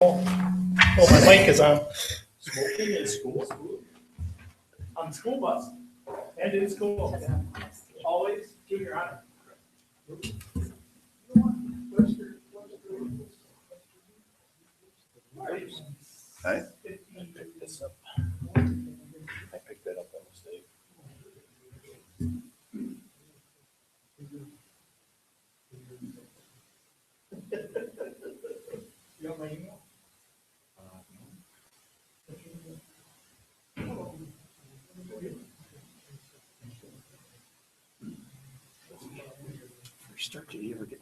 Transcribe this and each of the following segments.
Oh, my mic is on. Smoking in school? On the school bus and in school. Always give your honor. Hi. I picked that up by mistake. You got my email? Start, did you ever get?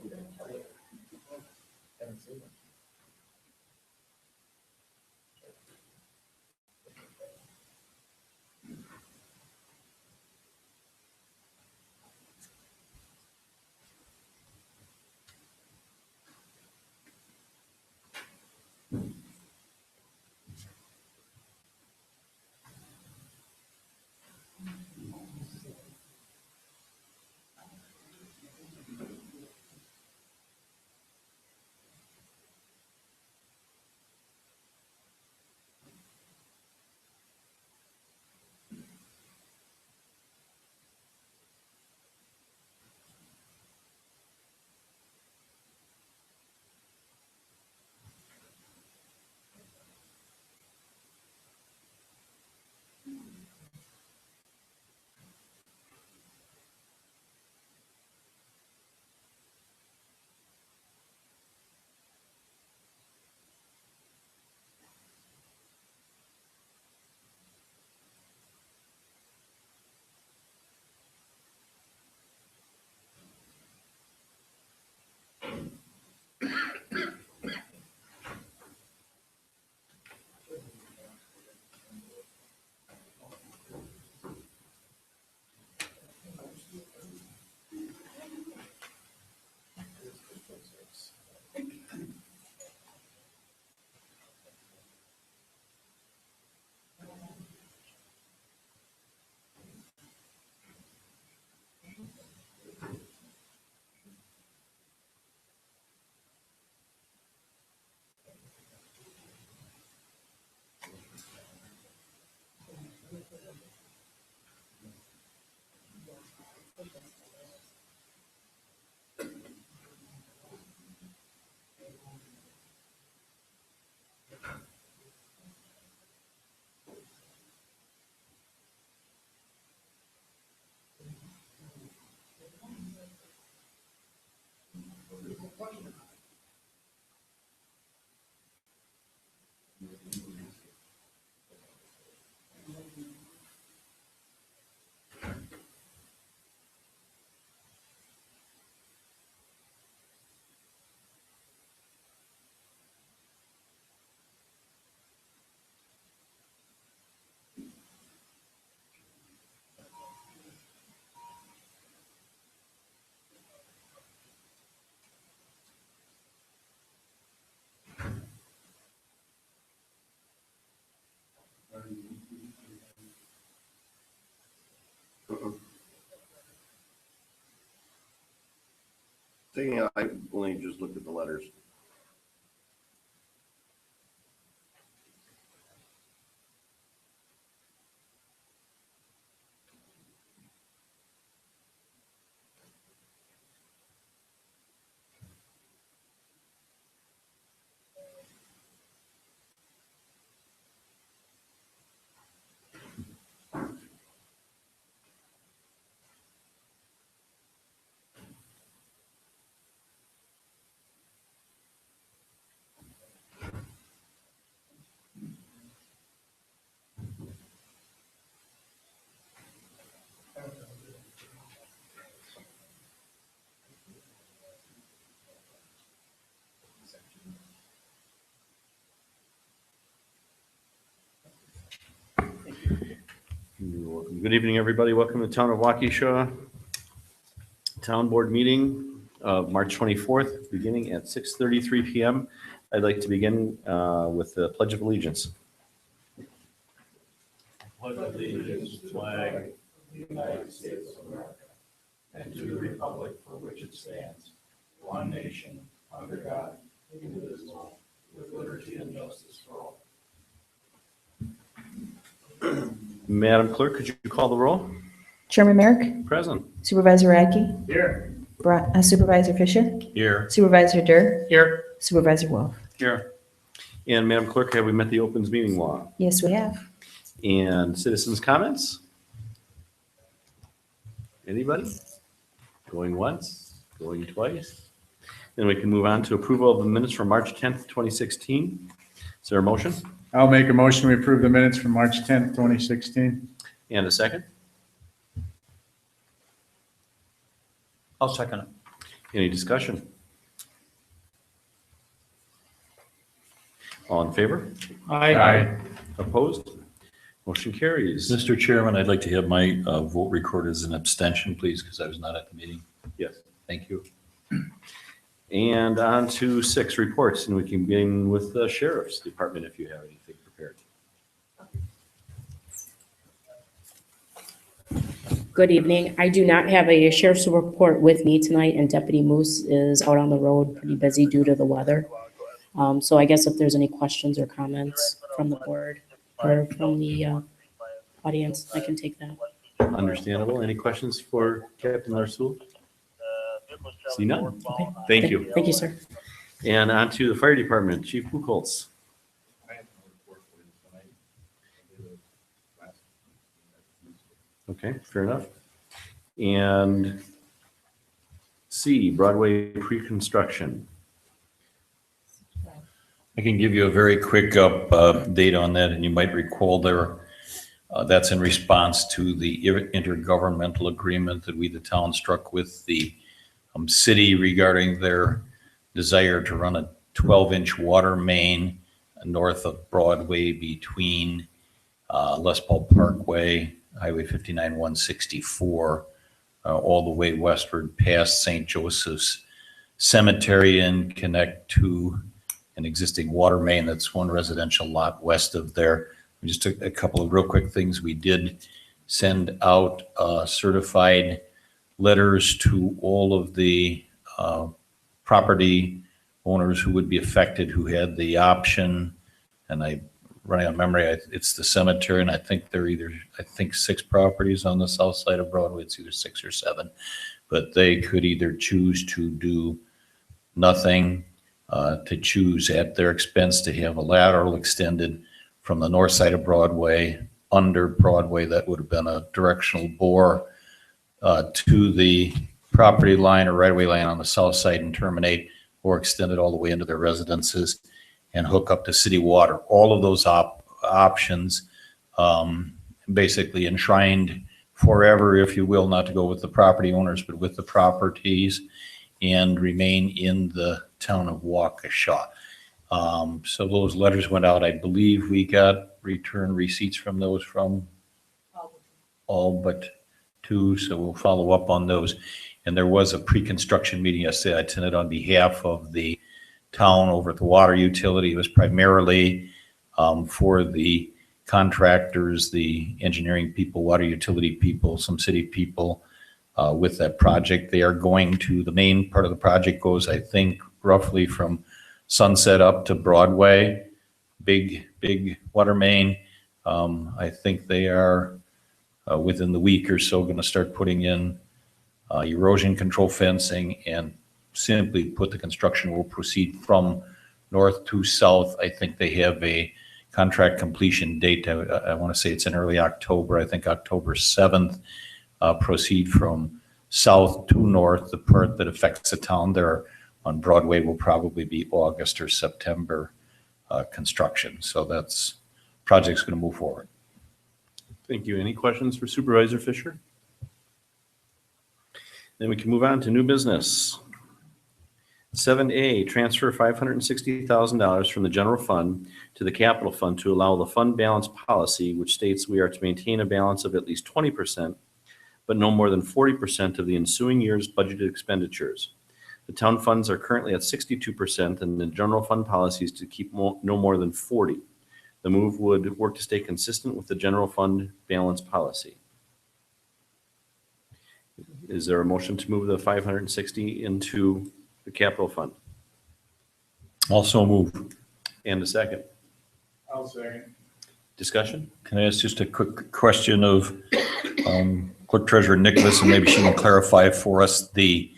Thing, I only just looked at the letters. You're welcome. Good evening, everybody. Welcome to the Town of Waukesha Town Board Meeting of March 24th, beginning at 6:33 PM. I'd like to begin with the Pledge of Allegiance. Pledge allegiance to the flag of the United States of America and to the republic for which it stands, one nation, under God, indivisible, with liberty and justice for all. Madam Clerk, could you call the roll? Chairman Merrick, Present. Supervisor Radke, Here. Supervisor Fisher, Here. Supervisor Durr, Here. Supervisor Wolf. Here. And Madam Clerk, have we met the opens meeting law? Yes, we have. And citizens' comments? Anybody? Going once, going twice? Then we can move on to approval of the minutes from March 10th, 2016. Is there a motion? I'll make a motion, we approve the minutes from March 10th, 2016. And a second? I'll second it. Any discussion? All in favor? Aye. Opposed? Motion carries. Mr. Chairman, I'd like to have my vote recorded as an abstention, please, because I was not at the meeting. Yes. Thank you. And on to 6 reports, and we can begin with the Sheriff's Department if you have anything prepared. Good evening. I do not have a sheriff's report with me tonight, and Deputy Moose is out on the road, pretty busy due to the weather. So I guess if there's any questions or comments from the board or from the audience, I can take that. Understandable. Any questions for Captain Larsoul? See none. Okay. Thank you. Thank you, sir. And on to the Fire Department, Chief Buchholz. Okay, fair enough. And C, Broadway pre-construction. I can give you a very quick update on that, and you might recall that's in response to the intergovernmental agreement that we, the town, struck with the city regarding their desire to run a 12-inch water main north of Broadway between Les Paul Parkway, Highway 59, 164, all the way westward past St. Joseph's Cemetery and connect to an existing water main that's one residential lot west of there. We just took a couple of real quick things. We did send out certified letters to all of the property owners who would be affected, who had the option, and I, running on memory, it's the cemetery, and I think there are I think 6 properties on the south side of Broadway. It's either 6 or 7, but they could either choose to do nothing, to choose at their expense to have a lateral extended from the north side of Broadway, under Broadway, that would have been a directional bore to the property line or right-of-way line on the south side and terminate, or extend it all the way into their residences and hook up to city water. All of those options basically enshrined forever, if you will, not to go with the property owners, but with the properties, and remain in the town of Waukesha. So those letters went out. I believe we got return receipts from those from all but 2, so we'll follow up on those. And there was a pre-construction meeting yesterday. I attended on behalf of the town over at the water utility. It was primarily for the contractors, the engineering people, water utility people, some city people with that project. They are going to, the main part of the project goes, I think, roughly from Sunset up to Broadway, big water main. I think they are within the week or so going to start putting in erosion control fencing, and simply put, the construction will proceed from north to south. I think they have a contract completion date. I want to say it's in early October. I think October 7th. Proceed from south to north. The part that affects the town there on Broadway will probably be August or September construction. So that's, project's going to move forward. Thank you. Any questions for Supervisor Fisher? Then we can move on to new business. 7A, transfer $560,000 from the general fund to the capital fund to allow the fund balance policy, which states we are to maintain a balance of at least 20%, but no more than 40% of the ensuing year's budgeted expenditures. The town funds are currently at 62%, and the general fund policy is to keep no more than 40%. The move would work to stay consistent with the general fund balance policy. Is there a motion to move the 560 into the capital fund? Also move. And a second. I'll second. Discussion? Can I ask just a quick question of Clerk Treasurer Nicholas, and maybe she can clarify for us the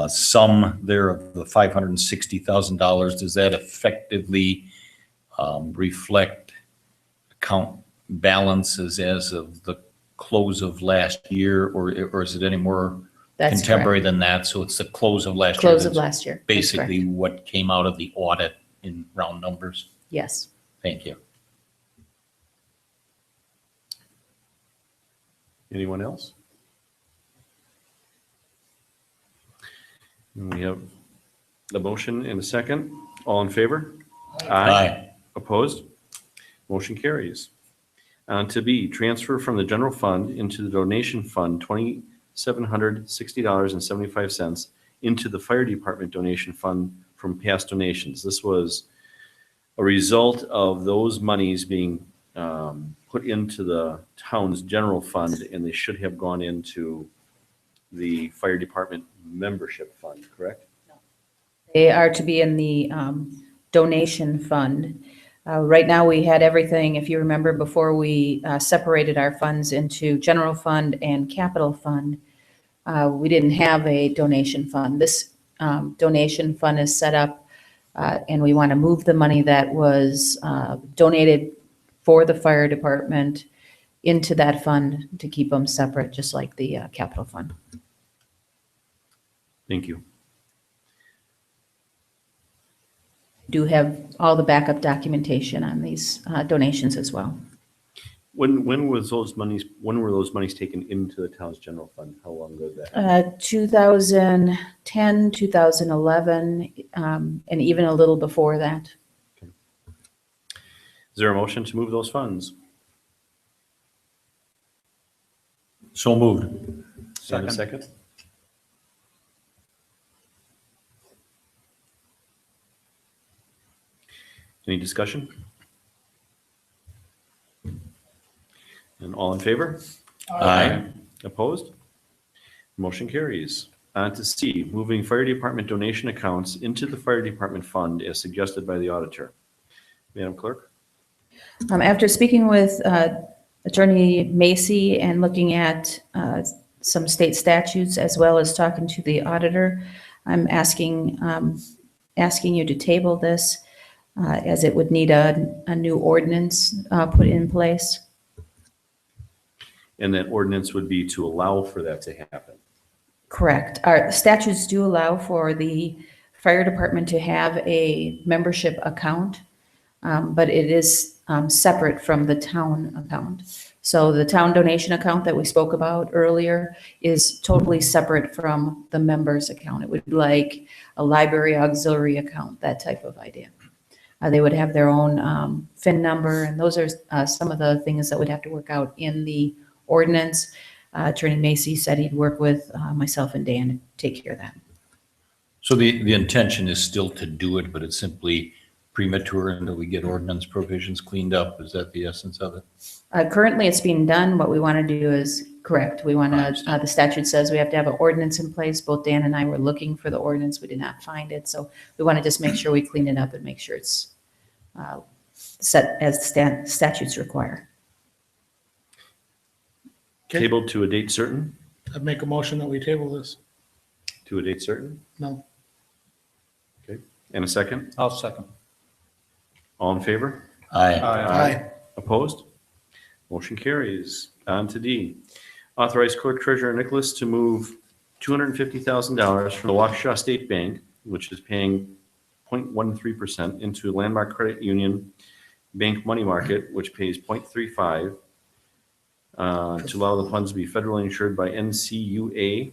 sum there of the $560,000? Does that effectively reflect account balances as of the close of last year, or is it any more That's contemporary correct. than that? So it's the close of last year. Close of that's last year. That's correct. Basically what came out of the audit in round numbers. Yes. Thank you. Anyone else? And we have the motion and a second. All in favor? Aye. Opposed? Motion carries. To B, transfer from the general fund into the donation fund, $2,760.75 into the fire department donation fund from past donations. This was a result of those monies being put into the town's general fund, and they should have gone into the fire department membership fund, correct? They are to be in the donation fund. Right now, we had everything, if you remember, before we separated our funds into general fund and capital fund, we didn't have a donation fund. This donation fund is set up, and we want to move the money that was donated for the fire department into that fund to keep them separate, just like the capital fund. Thank you. Do have all the backup documentation on these donations as well. When were those monies taken into the town's general fund? How long ago was that? 2010, 2011, and even a little before that. Is there a motion to move those funds? So moved. And a second? Any discussion? And all in favor? Aye. Opposed? Motion carries. On to C, moving fire department donation accounts into the fire department fund as suggested by the auditor. Madam Clerk? After speaking with Attorney Macy and looking at some state statutes as well as talking to the auditor, I'm asking you to table this as it would need a new ordinance put in place. And that ordinance would be to allow for that to happen. Correct. Our statutes do allow for the fire department to have a membership account, but it is separate from the town account. So the town donation account that we spoke about earlier is totally separate from the members account. It would be like a library auxiliary account, that type of idea. They would have their own FIN number, and those are some of the things that would have to work out in the ordinance. Attorney Macy said he'd work with myself and Dan to take care of that. So the intention is still to do it, but it's simply premature until we get ordinance provisions cleaned up. Is that the essence of it? Currently, it's being done. What we want to do is correct. We want to, the statute says we have to have an ordinance in place. Both Dan and I were looking for the ordinance. We did not find it. So we want to just make sure we clean it up and make sure it's set as the statutes require. Okay. Tabled to a date certain? I'd make a motion that we table this. To a date certain? No. Okay. And a second? I'll second. All in favor? Aye. Aye. Opposed? Motion carries. On to D. Authorize Clerk Treasurer Nicholas to move $250,000 from the Waukesha State Bank, which is paying 0.13%, into Landmark Credit Union Bank Money Market, which pays 0.35%, to allow the funds to be federally insured by NCUA,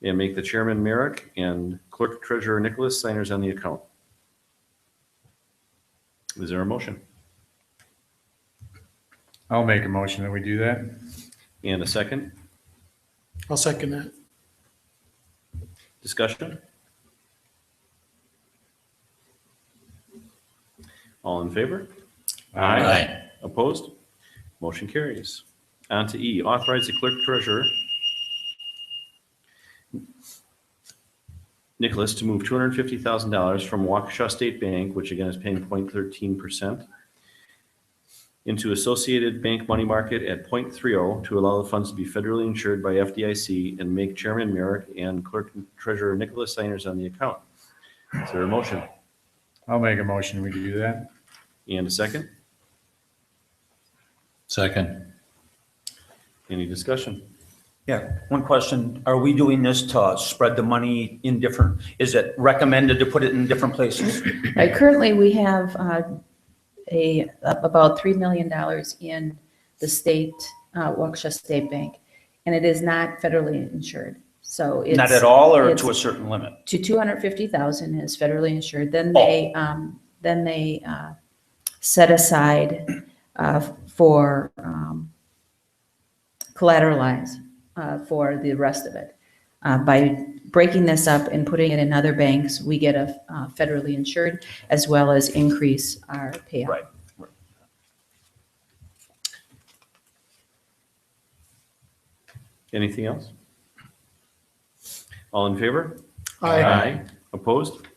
and make the Chairman Merrick and Clerk Treasurer Nicholas signers on the account. Is there a motion? I'll make a motion that we do that. And a second? I'll second that. Discussion? All in favor? Aye. Opposed? Motion carries. On to E, authorize the clerk treasurer Nicholas to move $250,000 from Waukesha State Bank, which again is paying 0.13%, into Associated Bank Money Market at 0.30 to allow the funds to be federally insured by FDIC and make Chairman Merrick and Clerk and Treasurer Nicholas signers on the account. Is there a motion? I'll make a motion, we do that. And a second? Second. Any discussion? Yeah, one question. Are we doing this to spread the money in different, is it recommended to put it in different places? Right, currently, we have about $3 million in the state, Waukesha State Bank, and it is not federally insured. So it's. Not at all or it's to a certain limit? To 250,000 is federally insured. Then they set aside for collateralize for the rest of it. By breaking this up and putting it in other banks, we get a federally insured as well as increase our payout. Right. Anything else? All in favor? Aye. Opposed?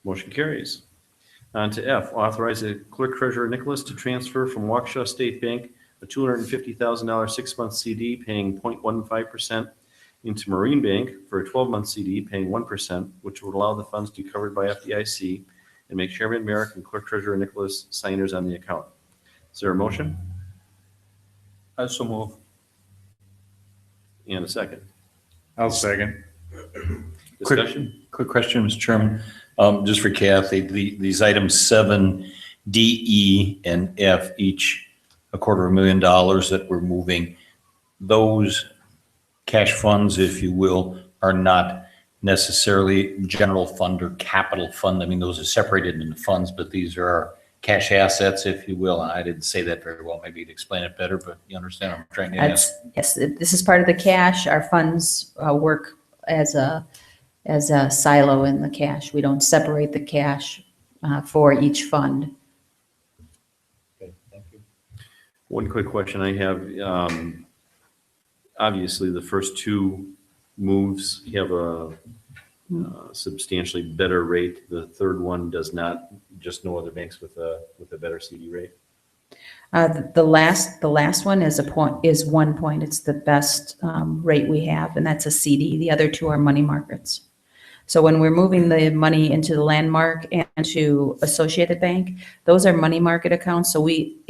Motion carries. On to F, authorize the Clerk Treasurer Nicholas to transfer from Waukesha State Bank a $250,000 6-month CD paying 0.15% into Marine Bank for a 12-month CD paying 1%, which would allow the funds to be covered by FDIC and make Chairman Merrick and Clerk Treasurer Nicholas signers on the account. Is there a motion? I so move. And a second. I'll second. Discussion? Quick question, Mr. Chairman. Just for Kathy, these items 7, D, E, and F, each $250,000 that we're moving, those cash funds, if you will, are not necessarily general fund or capital fund. I mean, those are separated into funds, but these are our cash assets, if you will. I didn't say that very well. Maybe you'd explain it better, but you understand what I'm trying to ask. Yes, this is part of the cash. Our funds work as a silo in the cash. We don't separate the cash for each fund. Okay, thank you. One quick question I have, obviously the first two moves have a substantially better rate. The third one does not, just no other banks with a better CD rate. The last one is 1 point. It's the best rate we have, and that's a CD. The other two are money markets. So when we're moving the money into the Landmark and to Associated Bank, those are money market accounts. So we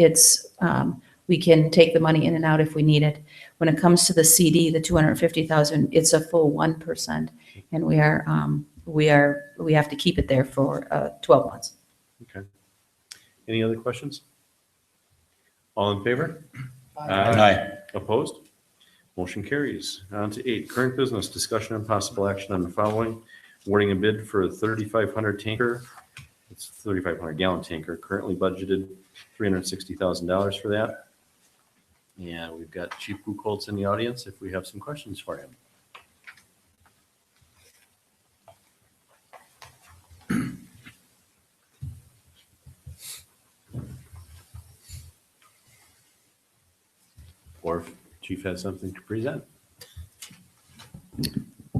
can take the money in and out if we need it. When it comes to the CD, the 250,000, it's a full 1%, and we have to keep it there for 12 months. Okay. Any other questions? All in favor? Aye. Opposed? Motion carries. On to 8, current business, discussion and possible action on the following. Awarding a bid for a 3,500 tanker. It's a 3,500 gallon tanker, currently budgeted $360,000 for that. And we've got Chief Buchholz in the audience if we have some questions for him. Or if Chief has something to present.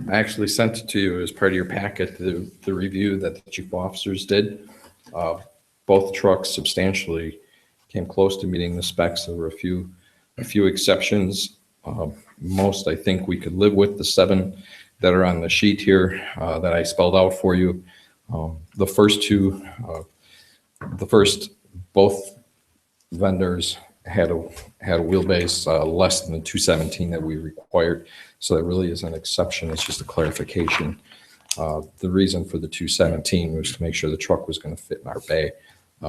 I actually sent it to you as part of your packet, the review that the chief officers did. Both trucks substantially came close to meeting the specs. There were a few exceptions. Most I think we could live with, the 7 that are on the sheet here that I spelled out for you. The first two, both vendors had a wheelbase less than the 217 that we required. So that really is an exception. It's just a clarification. The reason for the 217 was to make sure the truck was going to fit in our bay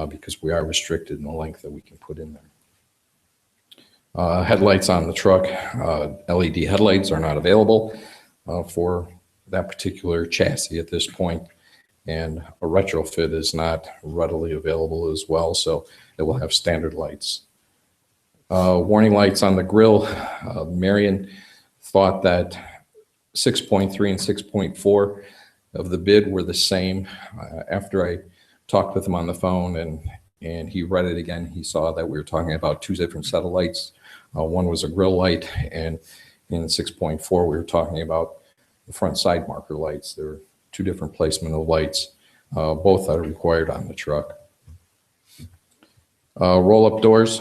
because we are restricted in the length that we can put in there. Headlights on the truck, LED headlights are not available for that particular chassis at this point. And a retrofit is not readily available as well. So it will have standard lights. Warning lights on the grill. Marion thought that 6.3 and 6.4 of the bid were the same. After I talked with him on the phone and he read it again, he saw that we were talking about 2 different set of lights. One was a grill light, and in 6.4 we were talking about the front side marker lights. There were two different placement of lights. Both are required on the truck. Roll-up doors.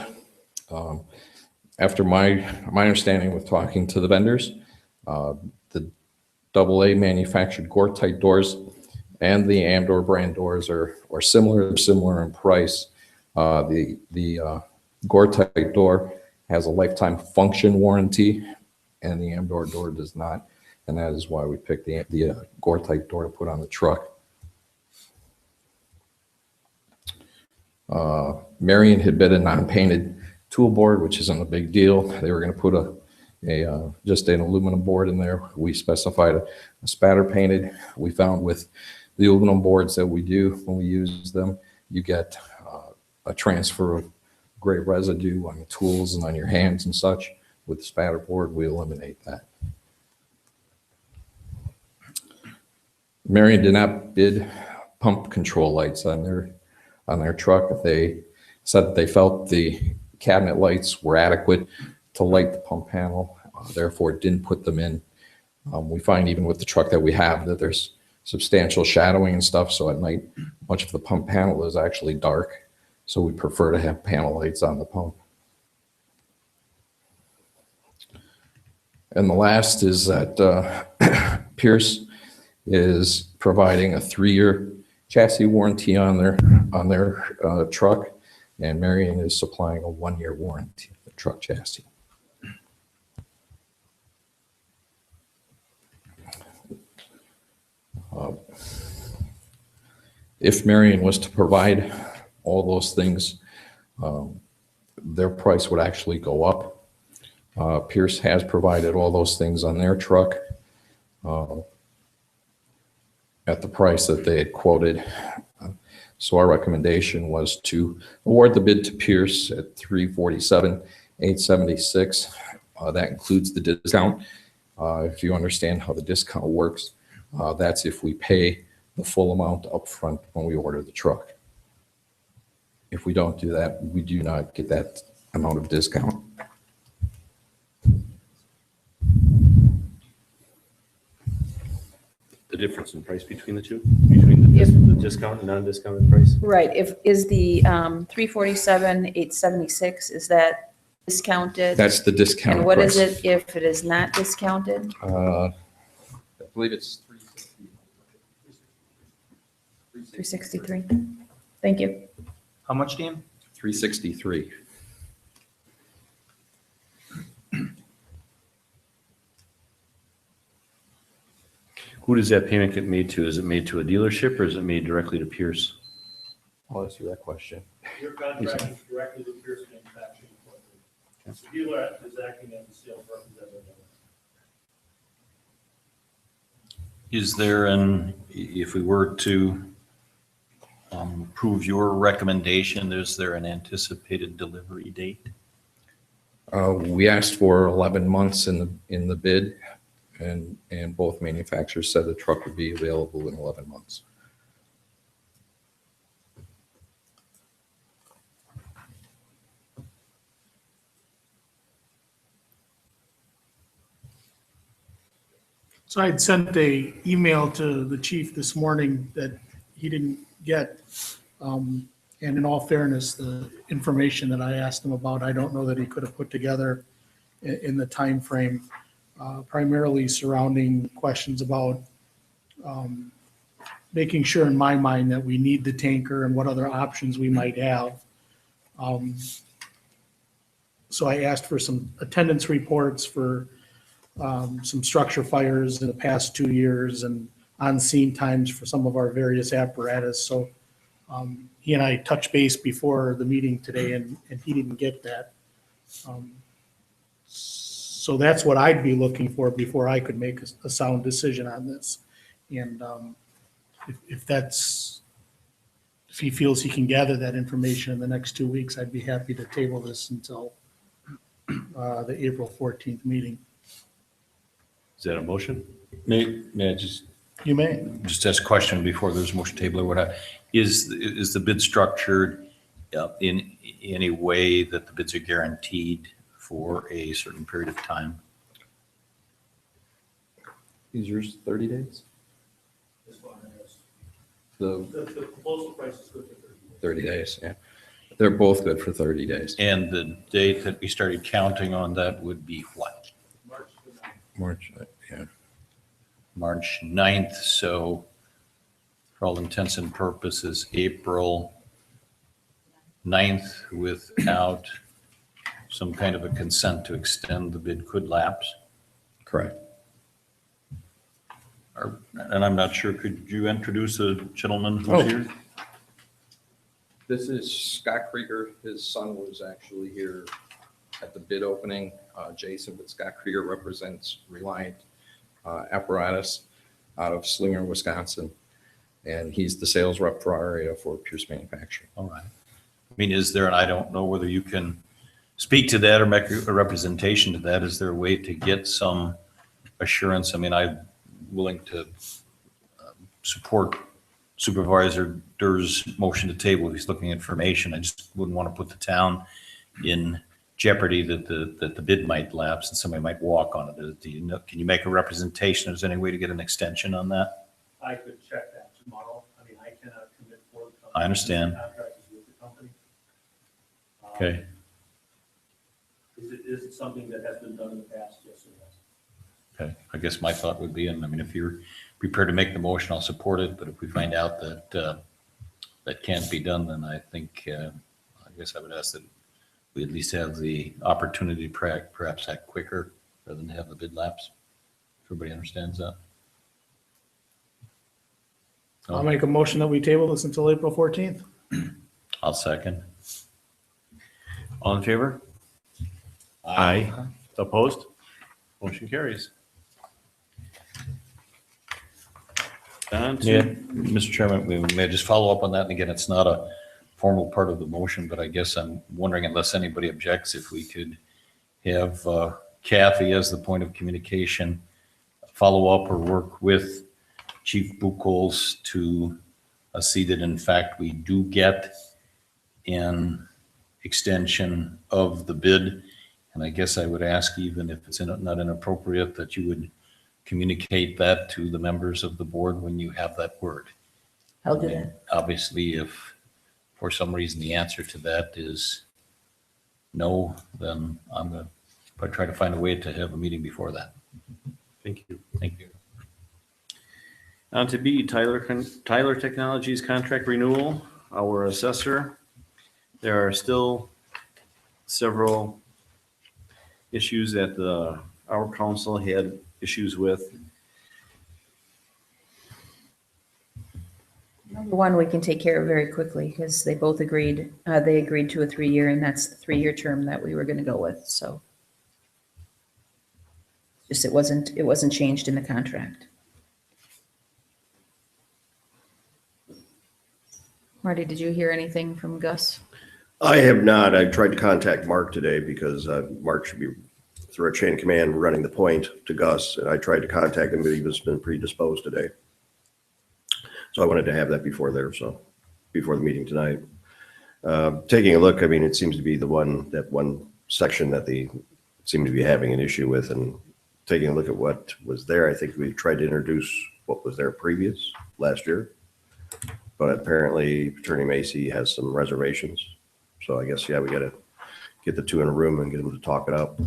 After my understanding with talking to the vendors, the AA manufactured Gore-Tight doors and the Amdor brand doors are similar in price. The Gore-Tight door has a lifetime function warranty, and the Amdor door does not, and that is why we picked the Gore-Tight door to put on the truck. Marion had bid a non-painted tool board, which isn't a big deal. They were going to put just an aluminum board in there. We specified a spatter painted. We found with the aluminum boards that we do when we use them, you get a transfer of gray residue on the tools and on your hands and such. With the spatter board, we eliminate that. Marion did not bid pump control lights on their truck. They said that they felt the cabinet lights were adequate to light the pump panel, therefore didn't put them in. We find even with the truck that we have that there's substantial shadowing and stuff, so at night much of the pump panel is actually dark, so we prefer to have panel lights on the pump. And the last is that Pierce is providing a 3-year chassis warranty on their truck, and Marion is supplying a 1-year warranty of the truck chassis. If Marion was to provide all those things, their price would actually go up. Pierce has provided all those things on their truck at the price that they had quoted. So our recommendation was to award the bid to Pierce at $347,876. That includes the discount. If you understand how the discount works, that's if we pay the full amount upfront when we order the truck. If we don't do that, we do not get that amount of discount. The difference in price between the two, between the discount and non-discounted price? Right, is the 347,876, is that discounted? That's the discount And what is price. it if it is not discounted? I believe it's 363. Thank you. How much, Dan? 363. Who does that payment get made to? Is it made to a dealership or is it made directly to Pierce? I'll answer that question. Your contract is directly with Pierce Manufacturing. The dealer is acting as a sales representative. Is there if we were to approve your recommendation, is there an anticipated delivery date? We asked for 11 months in the bid, and both manufacturers said the truck would be available in 11 months. So I had sent a email to the chief this morning that he didn't get. And in all fairness, the information that I asked him about, I don't know that he could have put together in the time frame, primarily surrounding questions about making sure in my mind that we need the tanker and what other options we might have. So I asked for some attendance reports for some structure fires in the past 2 years and on-scene times for some of our various apparatus. So he and I touched base before the meeting today, and he didn't get that. So that's what I'd be looking for before I could make a sound decision on this. And if he feels he can gather that information in the next 2 weeks, I'd be happy to table this until the April 14th meeting. Is that a motion? May I just You may. ask a question before there's motion table or whatnot? Is the bid structured in a way that the bids are guaranteed for a certain period of time? Is yours 30 days? This one. The proposal price is good for 30 days, yeah. They're both good for 30 days. And the date that we started counting on that would be what? March the 9th. March, yeah. March 9th, so for all intents and purposes, April 9th without some kind of a consent to extend the bid could lapse. Correct. And I'm not sure, could you introduce the gentleman Oh. who's here? This is Scott Krieger. His son was actually here at the bid opening. Jason, but Scott Krieger represents Reliant Apparatus out of Slinger, Wisconsin. And he's the sales rep for our area for Pierce Manufacturing. All right. I mean, is there, and I don't know whether you can speak to that or make a representation to that, is there a way to get some assurance? I mean, I'm willing to support Supervisor Durr's motion to table. He's looking at information. I just wouldn't want to put the town in jeopardy that the bid might lapse and somebody might walk on it. Do you know, can you make a representation? Is there any way to get an extension on that? I could check that tomorrow. I mean, I cannot commit for the company. I understand. The contract is with the company. Okay. Is it something that has been done in the past? Yes or no? Okay. I guess my thought would be, and I mean, if you're prepared to make the motion, I'll support it. But if we find out that that can't be done, then I think, I guess I would ask that we at least have the opportunity to perhaps act quicker rather than have the bid lapse. Everybody understands that? I'll make a motion that we table this until April 14th. I'll second. All in favor? Aye. Opposed? Motion carries. On Yeah, to, Mr. Chairman, we may just follow up on that. And again, it's not a formal part of the motion, but I guess I'm wondering, unless anybody objects, if we could have Kathy as the point of communication, follow up or work with Chief Buchholz to see that in fact we do get an extension of the bid. And I guess I would ask, even if it's not inappropriate, that you would communicate that to the members of the board when you have that word. I'll do that. Obviously, if for some reason the answer to that is no, then I'm going to try to find a way to have a meeting before that. thank you. Thank you. On to B, Tyler Technologies contract renewal, our assessor. There are still several issues that our council had issues with. Number one, we can take care of very quickly because they both agreed, they agreed to a 3-year, and that's the 3-year term that we were going to go with, so. Just it wasn't changed in the contract. Marty, did you hear anything from Gus? I have not. I tried to contact Mark today because Mark should be through a chain of command running the point to Gus. And I tried to contact him, but he was been predisposed today. So I wanted to have that before the meeting tonight. Taking a look, I mean, it seems to be that one section that they seem to be having an issue with, and taking a look at what was there, I think we tried to introduce what was there previous last year. But apparently Attorney Macy has some reservations. So I guess, yeah, we got to get the two in a room and get them to talk it out.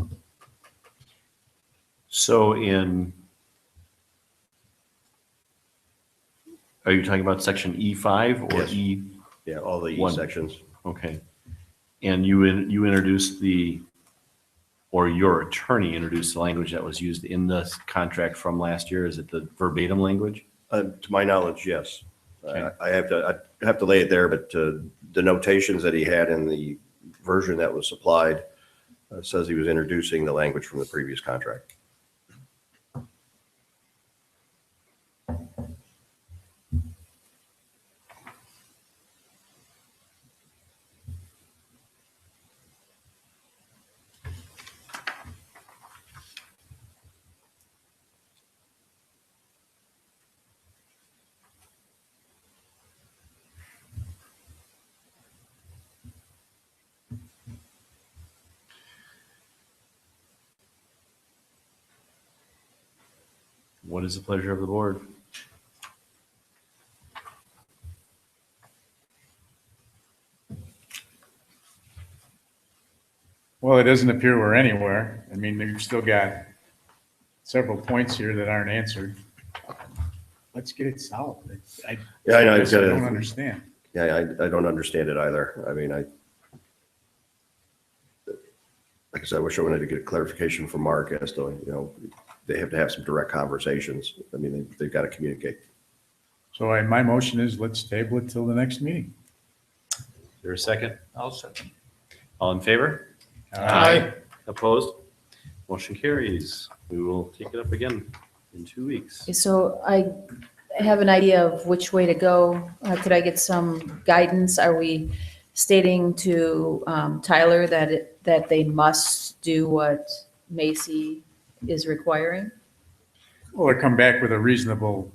So are you talking about section E5 or Yes. E? Yeah, all the One. sections. Okay. And you introduced or your attorney introduced the language that was used in the contract from last year. Is it the verbatim language? To my knowledge, yes. Okay. I have to lay it there, but the notations that he had in the version that was supplied says he was introducing the language from the previous contract. What is the pleasure of the board? Well, it doesn't appear we're anywhere. I mean, you've still got several points here that aren't answered. Let's get it solved. Yeah, I know, I I've got don't to, understand. yeah, I don't understand it either. I mean, like I said, I wish I wanted to get clarification from Mark as to, you know, they have to have some direct conversations. I mean, they've got to communicate. So my motion is let's table it till the next meeting. Is there a second? I'll second. All in favor? Aye. Opposed? Motion carries. We will take it up again in 2 weeks. So I have an idea of which way to go. Could I get some guidance? Are we stating to Tyler that they must do what Macy is requiring? Well, or come back with a reasonable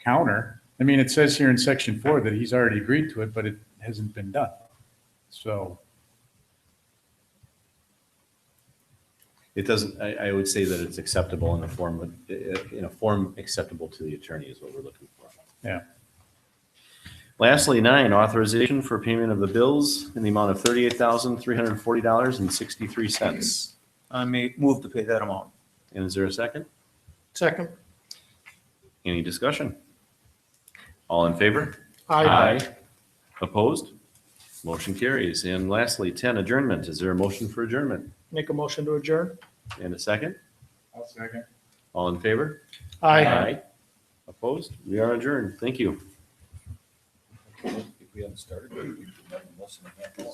counter. I mean, it says here in section 4 that he's already agreed to it, but it hasn't been done. So It doesn't, I would say that it's acceptable in a form acceptable to the attorney is what we're looking for. yeah. Lastly, 9, authorization for payment of the bills in the amount of $38,340.63. I may move to pay that amount. And is there a second? Second. Any discussion? All in favor? Aye. Opposed? Motion carries. And lastly, 10, adjournment. Is there a motion for adjournment? Make a motion to adjourn? And a second? I'll second. All in favor? Aye. Opposed? We are adjourned. Thank you. If we hadn't started, we'd be less than a half hour.